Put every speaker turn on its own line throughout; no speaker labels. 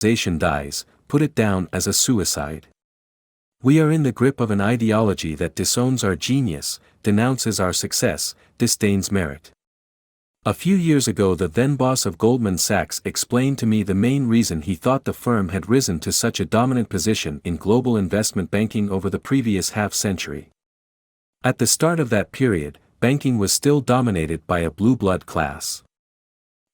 civilization dies, put it down as a suicide. We are in the grip of an ideology that disowns our genius, denounces our success, disdains merit. A few years ago, the then boss of Goldman Sachs explained to me the main reason he thought the firm had risen to such a dominant position in global investment banking over the previous half-century. At the start of that period, banking was still dominated by a blue-blood class.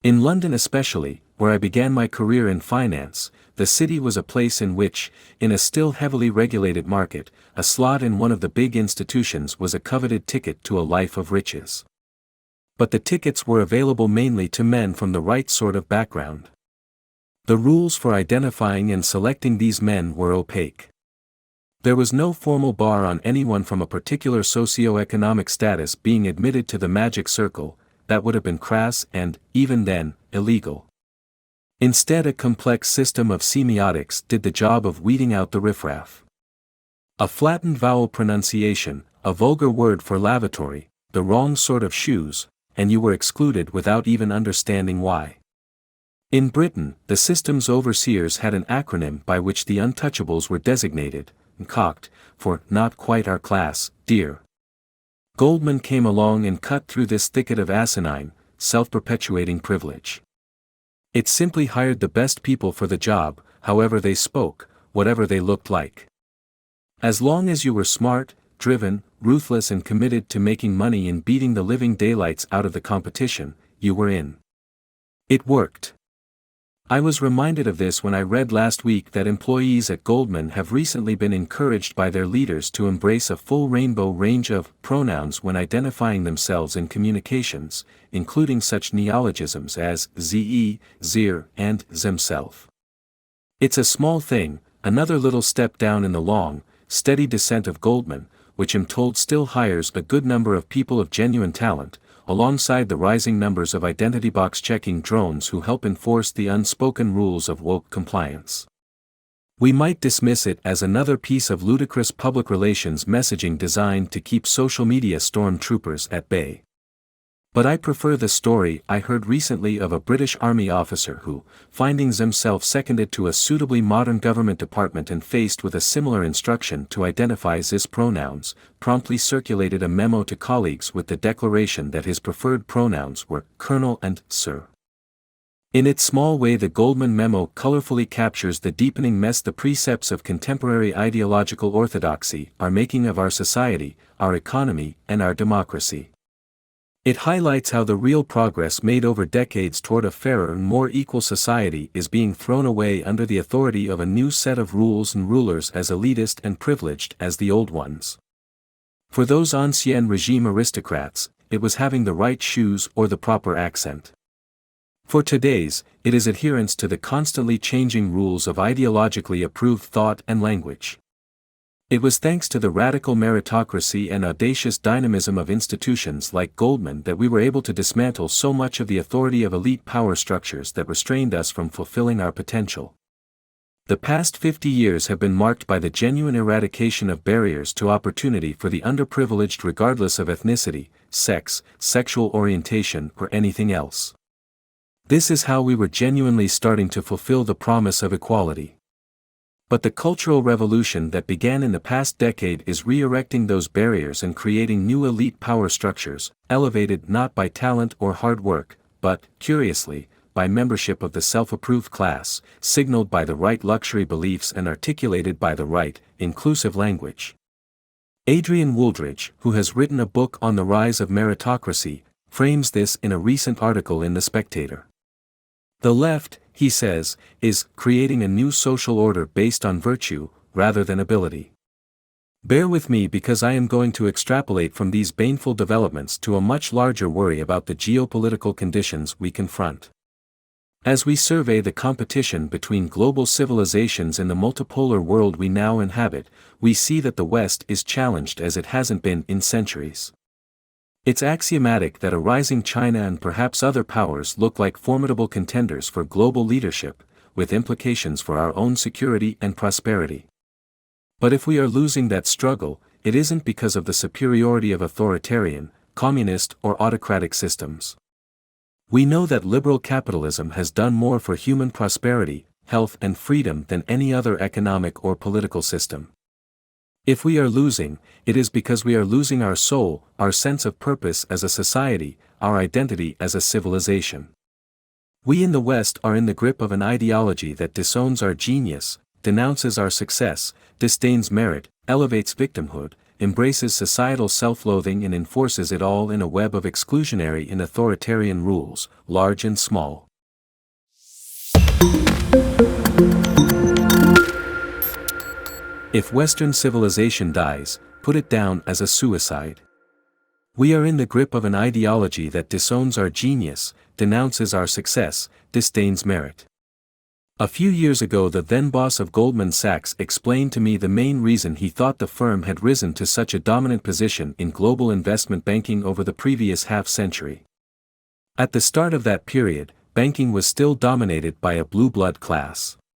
In London especially, where I began my career in finance, the city was a place in which, in a still heavily regulated market, a slot in one of the big institutions was a coveted ticket to a life of riches. But the tickets were available mainly to men from the right sort of background. The rules for identifying and selecting these men were opaque. There was no formal bar on anyone from a particular socio-economic status being admitted to the magic circle. That would have been crass and, even then, illegal. Instead, a complex system of semiotics did the job of weeding out the riffraff. A flattened vowel pronunciation, a vulgar word for lavatory, the wrong sort of shoes, and you were excluded without even understanding why. In Britain, the system's overseers had an acronym by which the untouchables were designated, cocked, for not quite our class, dear. Goldman came along and cut through this thicket of asinine, self-perpetuating privilege. It simply hired the best people for the job, however they spoke, whatever they looked like. As long as you were smart, driven, ruthless and committed to making money and beating the living daylights out of the competition, you were in. It worked. I was reminded of this when I read last week that employees at Goldman have recently been encouraged by their leaders to embrace a full rainbow range of pronouns when identifying themselves in communications, including such neologisms as ze, zir, and zemself. It's a small thing, another little step down in the long, steady descent of Goldman, which I'm told still hires a good number of people of genuine talent, alongside the rising numbers of identity box checking drones who help enforce the unspoken rules of woke compliance. We might dismiss it as another piece of ludicrous public relations messaging designed to keep social media stormtroopers at bay. But I prefer the story I heard recently of a British Army officer who, finding himself seconded to a suitably modern government department and faced with a similar instruction to identify his pronouns, promptly circulated a memo to colleagues with the declaration that his preferred pronouns were Colonel and Sir. In its small way, the Goldman memo colorfully captures the deepening mess the precepts of contemporary ideological orthodoxy are making of our society, our economy, and our democracy. It highlights how the real progress made over decades toward a fairer and more equal society is being thrown away under the authority of a new set of rules and rulers as elitist and privileged as the old ones. For those ancien regime aristocrats, it was having the right shoes or the proper accent. For today's, it is adherence to the constantly changing rules of ideologically approved thought and language. It was thanks to the radical meritocracy and audacious dynamism of institutions like Goldman that we were able to dismantle so much of the authority of elite power structures that restrained us from fulfilling our potential. The past 50 years have been marked by the genuine eradication of barriers to opportunity for the underprivileged regardless of ethnicity, sex, sexual orientation, or anything else. This is how we were genuinely starting to fulfill the promise of equality. But the cultural revolution that began in the past decade is re-erecting those barriers and creating new elite power structures, elevated not by talent or hard work, but, curiously, by membership of the self-approved class, signaled by the right luxury beliefs and articulated by the right, inclusive language. Adrian Wooldridge, who has written a book on the rise of meritocracy, frames this in a recent article in The Spectator. The left, he says, is creating a new social order based on virtue, rather than ability. Bear with me because I am going to extrapolate from these baneful developments to a much larger worry about the geopolitical conditions we confront. As we survey the competition between global civilizations in the multipolar world we now inhabit, we see that the West is challenged as it hasn't been in centuries. It's axiomatic that a rising China and perhaps other powers look like formidable contenders for global leadership, with implications for our own security and prosperity. But if we are losing that struggle, it isn't because of the superiority of authoritarian, communist or autocratic systems. We know that liberal capitalism has done more for human prosperity, health and freedom than any other economic or political system. If we are losing, it is because we are losing our soul, our sense of purpose as a society, our identity as a civilization. We in the West are in the grip of an ideology that disowns our genius, denounces our success, disdains merit, elevates victimhood, embraces societal self-loathing and enforces it all in a web of exclusionary and authoritarian rules, large and small. If Western civilization dies, put it down as a suicide. We are in the grip of an ideology that disowns our genius, denounces our success, disdains merit. A few years ago the then boss of Goldman Sachs explained to me the main reason he thought the firm had risen to such a dominant position in global investment banking over the previous half-century. At the start of that period, banking was still dominated by a blue-blood class.